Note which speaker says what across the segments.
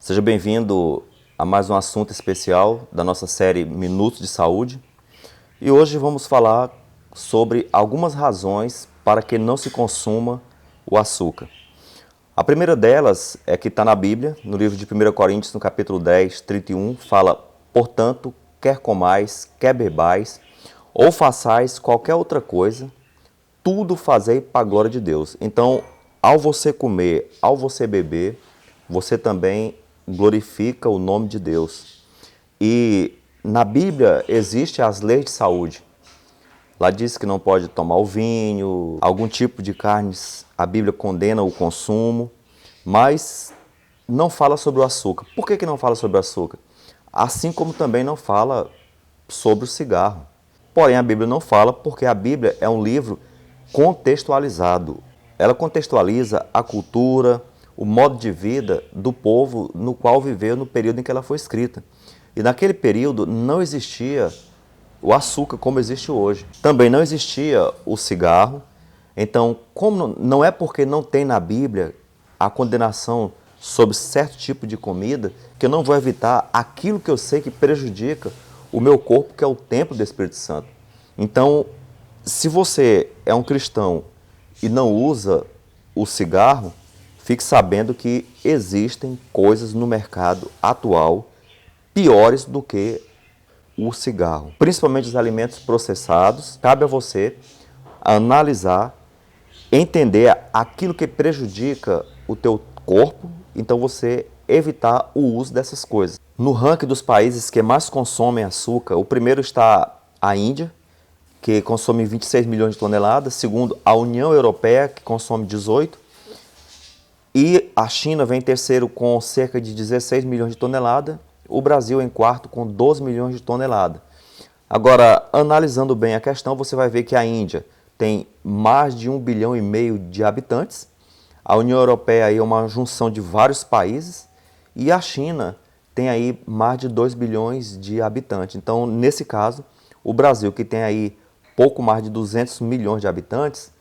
Speaker 1: Seja bem-vindo a mais um assunto especial da nossa série Minutos de Saúde. E hoje vamos falar sobre algumas razões para que não se consuma o açúcar. A primeira delas é que está na Bíblia, no livro de 1 Coríntios, no capítulo 10, 31, fala: portanto, quer comais, quer bebais, ou façais qualquer outra coisa, tudo fazei para a glória de Deus. Então, ao você comer, ao você beber, você também glorifica o nome de Deus. E na Bíblia existem as leis de saúde. Lá diz que não pode tomar o vinho, algum tipo de carnes, a Bíblia condena o consumo, mas não fala sobre o açúcar. Por que não fala sobre o açúcar? Assim como também não fala sobre o cigarro. Porém, a Bíblia não fala porque a Bíblia é um livro contextualizado. Ela contextualiza a cultura, o modo de vida do povo no qual viveu no período em que ela foi escrita. E naquele período não existia o açúcar como existe hoje. Também não existia o cigarro. Então, como não é porque não tem na Bíblia a condenação sobre certo tipo de comida que eu não vou evitar aquilo que eu sei que prejudica o meu corpo, que é o templo do Espírito Santo. Então, se você é um cristão e não usa o cigarro, fique sabendo que existem coisas no mercado atual piores do que o cigarro. Principalmente os alimentos processados. Cabe a você analisar, entender aquilo que prejudica o teu corpo, então você evitar o uso dessas coisas. No ranking dos países que mais consomem açúcar, o primeiro está a Índia, que consome 26 milhões de toneladas. Segundo, a União Europeia, que consome 18. E a China vem em terceiro com cerca de 16 milhões de toneladas. O Brasil em quarto com 12 milhões de toneladas. Agora, analisando bem a questão, você vai ver que a Índia tem mais de 1,5 bilhão de habitantes. A União Europeia aí é uma junção de vários países. E a China tem aí mais de 2 bilhões de habitantes. Então, nesse caso, o Brasil, que tem aí pouco mais de 200 milhões de habitantes,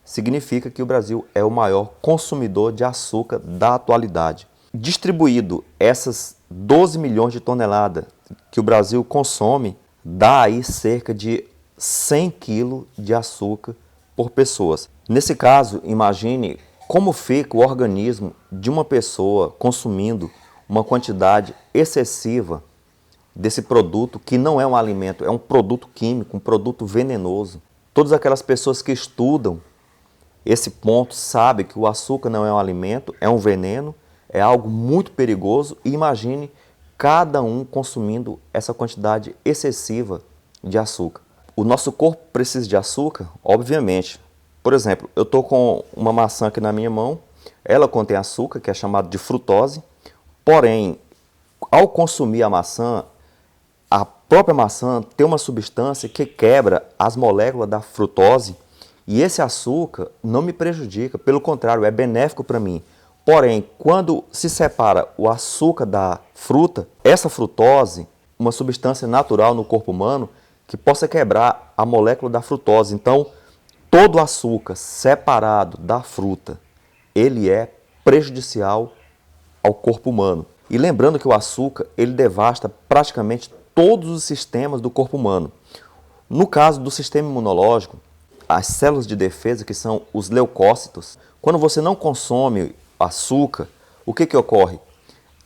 Speaker 1: significa que o Brasil é o maior consumidor de açúcar da atualidade. Distribuído essas 12 milhões de toneladas que o Brasil consome, dá aí cerca de 100 quilos de açúcar por pessoas. Nesse caso, imagine como fica o organismo de uma pessoa consumindo uma quantidade excessiva desse produto, que não é um alimento, é um produto químico, um produto venenoso. Todas aquelas pessoas que estudam esse ponto sabem que o açúcar não é um alimento, é um veneno, é algo muito perigoso. E imagine cada um consumindo essa quantidade excessiva de açúcar. O nosso corpo precisa de açúcar, obviamente. Por exemplo, eu estou com uma maçã aqui na minha mão, ela contém açúcar, que é chamado de frutose, porém, ao consumir a maçã, a própria maçã tem uma substância que quebra as moléculas da frutose e esse açúcar não me prejudica, pelo contrário, é benéfico para mim. Porém, quando se separa o açúcar da fruta, essa frutose, uma substância natural no corpo humano, que possa quebrar a molécula da frutose. Então, todo açúcar separado da fruta, ele é prejudicial ao corpo humano. E lembrando que o açúcar, ele devasta praticamente todos os sistemas do corpo humano. No caso do sistema imunológico, as células de defesa, que são os leucócitos, quando você não consome açúcar, o que ocorre?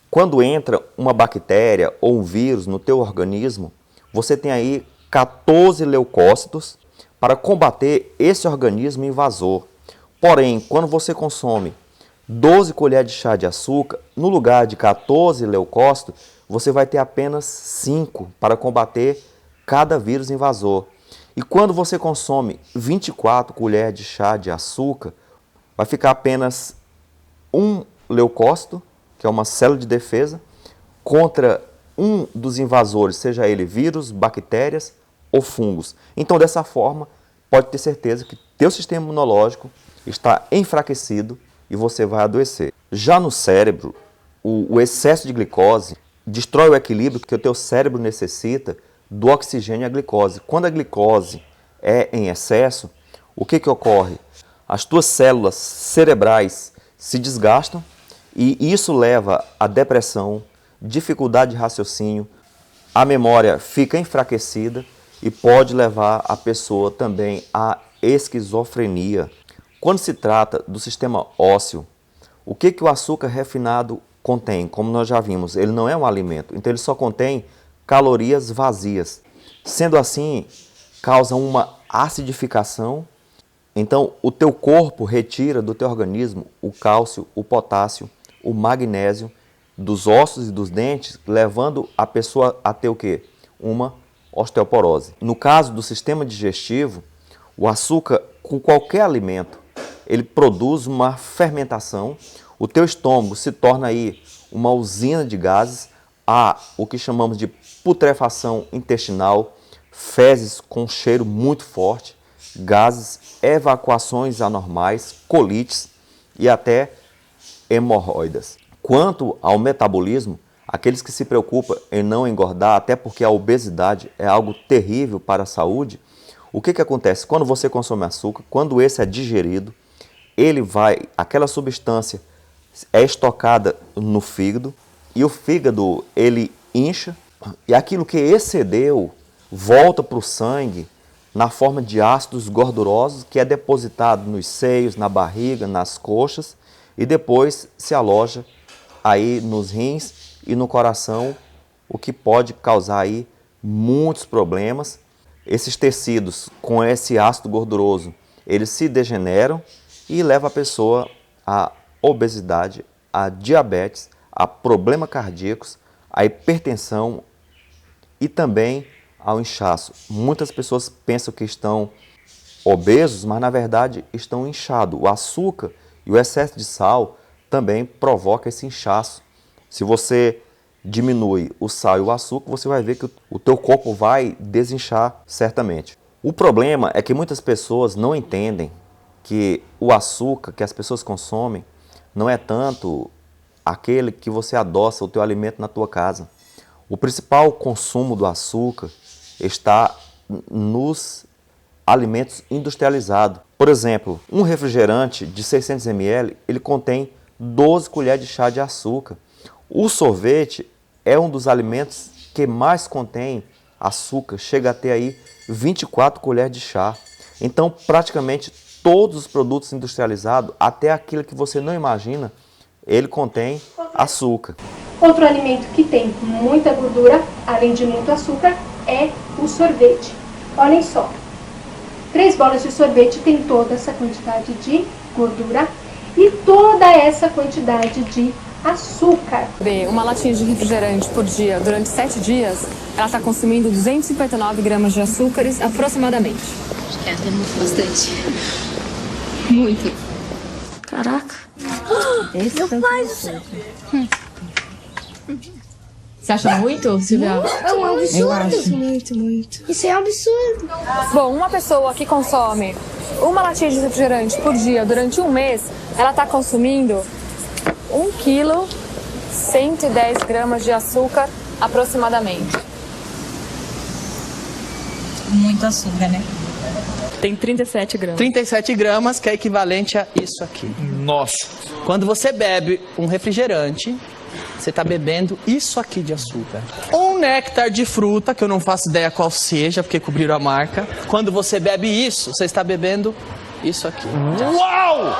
Speaker 1: Quando entra uma bactéria ou um vírus no teu organismo, você tem aí 14 leucócitos para combater esse organismo invasor. Porém, quando você consome 12 colheres de chá de açúcar, no lugar de 14 leucócitos, você vai ter apenas 5 para combater cada vírus invasor. E quando você consome 24 colheres de chá de açúcar, vai ficar apenas um leucócito, que é uma célula de defesa, contra um dos invasores, seja ele vírus, bactérias ou fungos. Então, dessa forma, pode ter certeza que teu sistema imunológico está enfraquecido e você vai adoecer. Já no cérebro, o excesso de glicose destrói o equilíbrio que o teu cérebro necessita do oxigênio e a glicose. Quando a glicose é em excesso, o que ocorre? As tuas células cerebrais se desgastam E isso leva à depressão, dificuldade de raciocínio, a memória fica enfraquecida e pode levar a pessoa também à esquizofrenia. Quando se trata do sistema ósseo, o que o açúcar refinado contém? Como nós já vimos, ele não é um alimento, então ele só contém calorias vazias. Sendo assim, causa uma acidificação. Então, o teu corpo retira do teu organismo o cálcio, o potássio, o magnésio dos ossos e dos dentes, levando a pessoa a ter o quê? Uma osteoporose. No caso do sistema digestivo, o açúcar, com qualquer alimento, ele produz uma fermentação, o teu estômago se torna aí uma usina de gases, há o que chamamos de putrefação intestinal, fezes com cheiro muito forte, gases, evacuações anormais, colites e até hemorroidas. Quanto ao metabolismo, aqueles que se preocupam em não engordar, até porque a obesidade é algo terrível para a saúde, o que acontece? Quando você consome açúcar, quando esse é digerido, aquela substância é estocada no fígado e o fígado ele incha e aquilo que excedeu volta para o sangue na forma de ácidos gordurosos que é depositado nos seios, na barriga, nas coxas e depois se aloja aí nos rins e no coração, o que pode causar aí muitos problemas. Esses tecidos com esse ácido gorduroso, eles se degeneram e leva a pessoa à obesidade, a diabetes, a problemas cardíacos, a hipertensão e também ao inchaço. Muitas pessoas pensam que estão obesos, mas na verdade estão inchados. O açúcar e o excesso de sal também provoca esse inchaço. Se você diminui o sal e o açúcar, você vai ver que o teu corpo vai desinchar certamente. O problema é que muitas pessoas não entendem que o açúcar que as pessoas consomem não é tanto aquele que você adoça o teu alimento na tua casa. O principal consumo do açúcar está nos alimentos industrializados. Por exemplo, um refrigerante de 600 ml, ele contém 12 colheres de chá de açúcar. O sorvete é um dos alimentos que mais contém açúcar, chega a ter aí 24 colheres de chá. Então, praticamente todos os produtos industrializados, até aquilo que você não imagina, ele contém açúcar.
Speaker 2: Outro alimento que tem muita gordura, além de muito açúcar, é o sorvete. Olhem só, 3 bolas de sorvete tem toda essa quantidade de gordura e toda essa quantidade de açúcar.
Speaker 3: Uma latinha de refrigerante por dia durante 7 dias, ela está consumindo 259 gramas de açúcares aproximadamente.
Speaker 4: Acho que é bastante. Muito.
Speaker 3: Caraca.
Speaker 4: Meu pai do céu.
Speaker 3: Você acha muito, Silvia?
Speaker 4: É um absurdo.
Speaker 3: Eu acho.
Speaker 4: Muito. Isso é um absurdo.
Speaker 3: Bom, uma pessoa que consome uma latinha de refrigerante por dia durante um mês, ela está consumindo 1 quilo, 110 gramas de açúcar aproximadamente.
Speaker 5: Muito açúcar, né?
Speaker 3: Tem 37 gramas.
Speaker 6: 37 gramas, que é equivalente a isso aqui.
Speaker 7: Nossa.
Speaker 6: Quando você bebe um refrigerante, você está bebendo isso aqui de açúcar. Um néctar de fruta, que eu não faço ideia qual seja, porque cobriram a marca. Quando você bebe isso, você está bebendo isso aqui.
Speaker 7: Uau!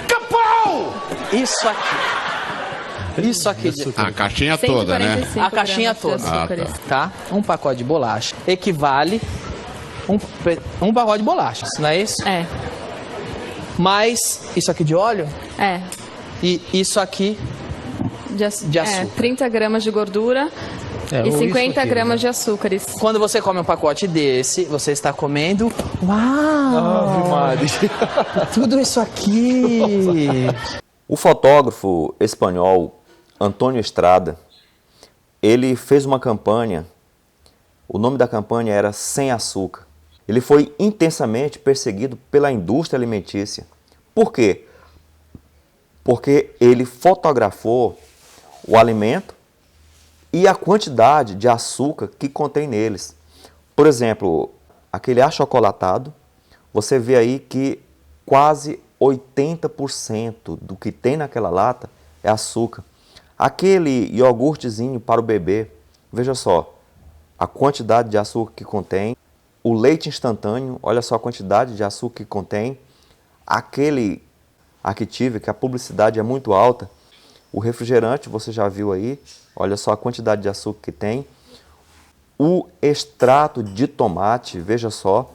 Speaker 7: Capau!
Speaker 6: Isso aqui. Isso aqui de
Speaker 8: A caixinha toda, né?
Speaker 6: A caixinha toda. Tá? Um pacote de bolacha equivale um pacote de bolacha, não é isso?
Speaker 3: É.
Speaker 6: Mais isso aqui de óleo
Speaker 3: É.
Speaker 6: e isso aqui de açúcar.
Speaker 3: É, 30 gramas de gordura e 50 gramas de açúcares.
Speaker 6: Quando você come um pacote desse, você está comendo... Uau!
Speaker 7: Ave Maria.
Speaker 6: Tudo isso aqui!
Speaker 1: O fotógrafo espanhol Antônio Estrada, ele fez uma campanha, o nome da campanha era Sem Açúcar. Ele foi intensamente perseguido pela indústria alimentícia. Por quê? Porque ele fotografou o alimento e a quantidade de açúcar que contém neles. Por exemplo, aquele achocolatado, você vê aí que quase 80% do que tem naquela lata é açúcar. Aquele iogurtezinho para o bebê, veja só, a quantidade de açúcar que contém. O leite instantâneo, olha só a quantidade de açúcar que contém. Aquele Active, que a publicidade é muito alta. O refrigerante, você já viu aí, olha só a quantidade de açúcar que tem. O extrato de tomate, veja só.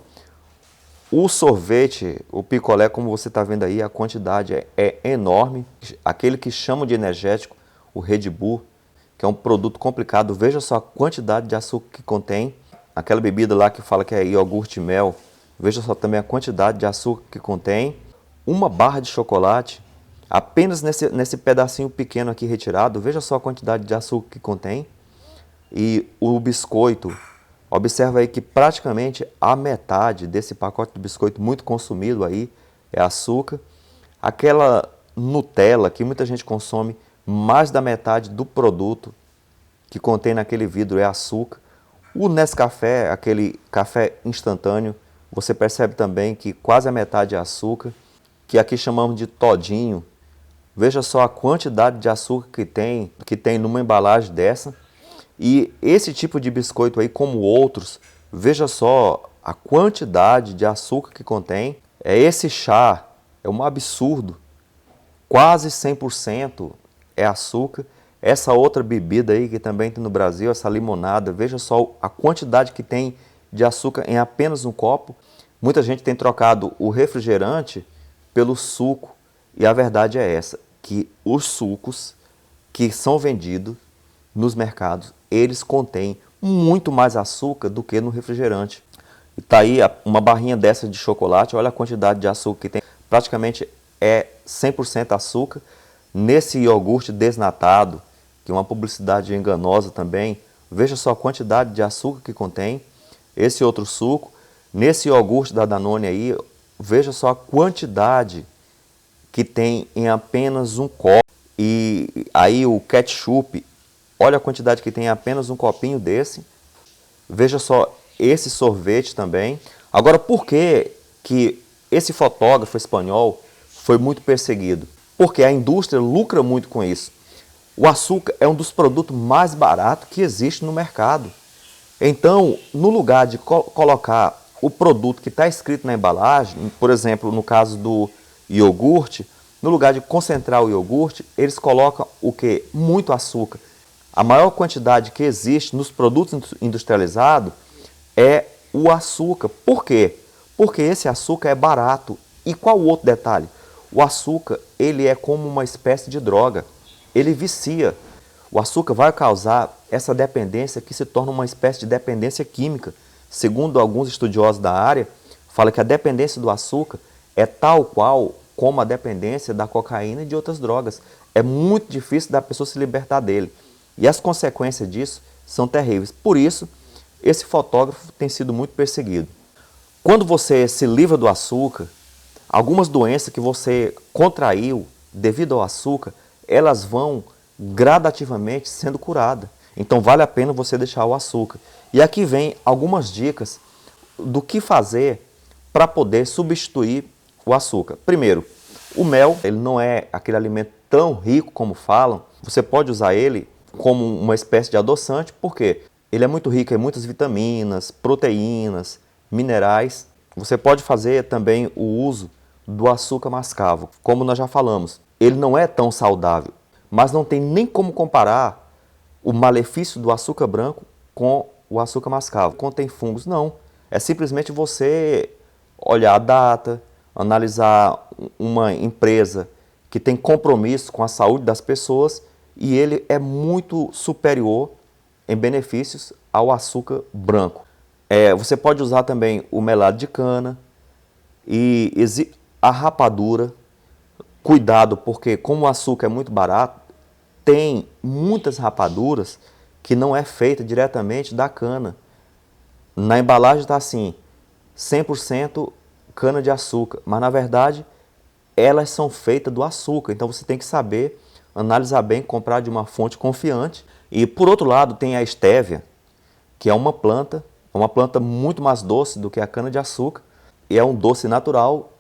Speaker 1: O sorvete, o picolé, como você está vendo aí, a quantidade é enorme. Aquele que chamam de energético, o Red Bull, que é um produto complicado, veja só a quantidade de açúcar que contém. Aquela bebida lá que fala que é iogurte e mel, veja só também a quantidade de açúcar que contém. Uma barra de chocolate, apenas nesse pedacinho pequeno aqui retirado, veja só a quantidade de açúcar que contém. E o biscoito, observa aí que praticamente a metade desse pacote de biscoito muito consumido aí é açúcar. Aquela Nutella que muita gente consome, mais da metade do produto que contém naquele vidro é açúcar. O Nescafé, aquele café instantâneo, você percebe também que quase a metade é açúcar, que aqui chamamos de todinho. Veja só a quantidade de açúcar que tem numa embalagem dessa. E esse tipo de biscoito aí, como outros, veja só a quantidade de açúcar que contém. Esse chá é um absurdo, quase 100% é açúcar. Essa outra bebida aí que também tem no Brasil, essa limonada, veja só a quantidade que tem de açúcar em apenas um copo. Muita gente tem trocado o refrigerante pelo suco, e a verdade é essa, que os sucos que são vendidos nos mercados, eles contêm muito mais açúcar do que no refrigerante. E tá aí uma barrinha dessa de chocolate, olha a quantidade de açúcar que tem, praticamente é 100% açúcar. Nesse iogurte desnatado, que é uma publicidade enganosa também, veja só a quantidade de açúcar que contém. Esse outro suco, nesse iogurte da Danone aí, veja só a quantidade que tem em apenas um copo. E aí o ketchup, olha a quantidade que tem em apenas um copinho desse. Veja só esse sorvete também. Agora, por que esse fotógrafo espanhol foi muito perseguido? Porque a indústria lucra muito com isso. O açúcar é um dos produtos mais baratos que existe no mercado. Então, no lugar de colocar o produto que está escrito na embalagem, por exemplo, no caso do iogurte, no lugar de concentrar o iogurte, eles colocam o quê? Muito açúcar. A maior quantidade que existe nos produtos industrializados é o açúcar. Por quê? Porque esse açúcar é barato. E qual o outro detalhe? O açúcar, ele é como uma espécie de droga. Ele vicia. O açúcar vai causar essa dependência que se torna uma espécie de dependência química. Segundo alguns estudiosos da área, fala que a dependência do açúcar é tal qual como a dependência da cocaína e de outras drogas. É muito difícil da pessoa se libertar dele. E as consequências disso são terríveis. Por isso, esse fotógrafo tem sido muito perseguido. Quando você se livra do açúcar, algumas doenças que você contraiu devido ao açúcar, elas vão gradativamente sendo curadas. Então vale a pena você deixar o açúcar. E aqui vem algumas dicas do que fazer para poder substituir o açúcar. Primeiro, o mel, ele não é aquele alimento tão rico como falam. Você pode usar ele como uma espécie de adoçante, porque ele é muito rico em muitas vitaminas, proteínas, minerais. Você pode fazer também o uso do açúcar mascavo. Como nós já falamos, ele não é tão saudável, mas não tem nem como comparar o malefício do açúcar branco com o açúcar mascavo. Contém fungos? Não. É simplesmente você olhar a data, analisar uma empresa que tem compromisso com a saúde das pessoas e ele é muito superior em benefícios ao açúcar branco. Você pode usar também o melado de cana e a rapadura. Cuidado, porque como o açúcar é muito barato, tem muitas rapaduras que não é feita diretamente da cana. Na embalagem está assim, 100% cana de açúcar, mas na verdade elas são feitas do açúcar. Então você tem que saber, analisar bem, comprar de uma fonte confiante. E por outro lado tem a estévia, que é uma planta muito mais doce do que a cana de açúcar. E é um doce natural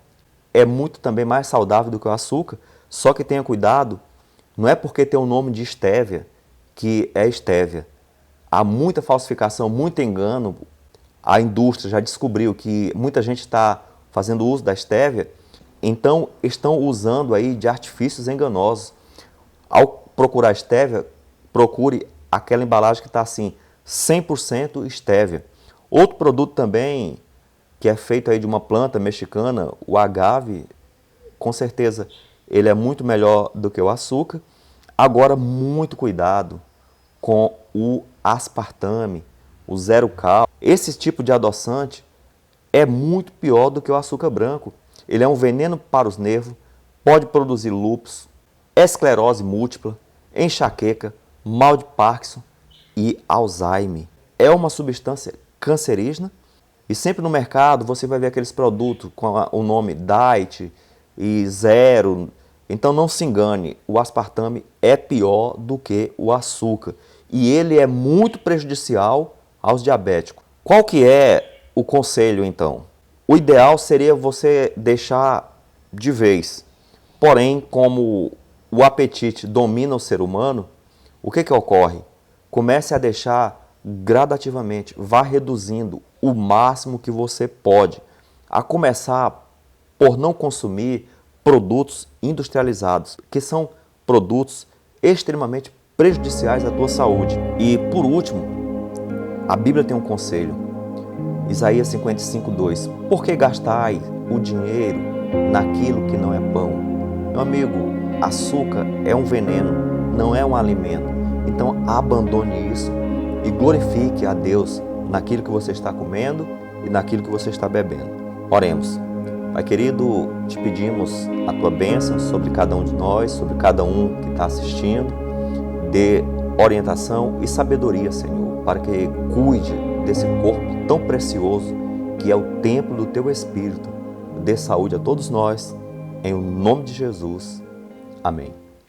Speaker 1: é muito também mais saudável do que o açúcar, só que tenha cuidado, não é porque tem o nome de estévia que é estévia. Há muita falsificação, muito engano. A indústria já descobriu que muita gente está fazendo uso da estévia, então estão usando aí de artifícios enganosos. Ao procurar estévia, procure aquela embalagem que está assim, 100% estévia. Outro produto também, que é feito aí de uma planta mexicana, o agave, com certeza ele é muito melhor do que o açúcar. Agora, muito cuidado com o aspartame, o zero cal. Esse tipo de adoçante é muito pior do que o açúcar branco. Ele é um veneno para os nervos, pode produzir lúpus, esclerose múltipla, enxaqueca, mal de Parkinson e Alzheimer. É uma substância cancerígena e sempre no mercado você vai ver aqueles produtos com o nome Diet e Zero. Então não se engane, o aspartame é pior do que o açúcar e ele é muito prejudicial aos diabéticos. Qual que é o conselho então? O ideal seria você deixar de vez. Porém, como o apetite domina o ser humano, o que ocorre? Comece a deixar gradativamente, vá reduzindo o máximo que você pode. A começar por não consumir produtos industrializados, que são produtos extremamente prejudiciais à tua saúde. E por último, a Bíblia tem um conselho, Isaías 55:2. Por que gastai o dinheiro naquilo que não é pão? Meu amigo, açúcar é um veneno, não é um alimento. Então abandone isso e glorifique a Deus naquilo que você está comendo e naquilo que você está bebendo. Oremos. Pai querido, te pedimos a tua bênção sobre cada um de nós, sobre cada um que está assistindo. Dê orientação e sabedoria, Senhor, para que cuide desse corpo tão precioso que é o templo do teu Espírito. Dê saúde a todos nós, em nome de Jesus. Amém.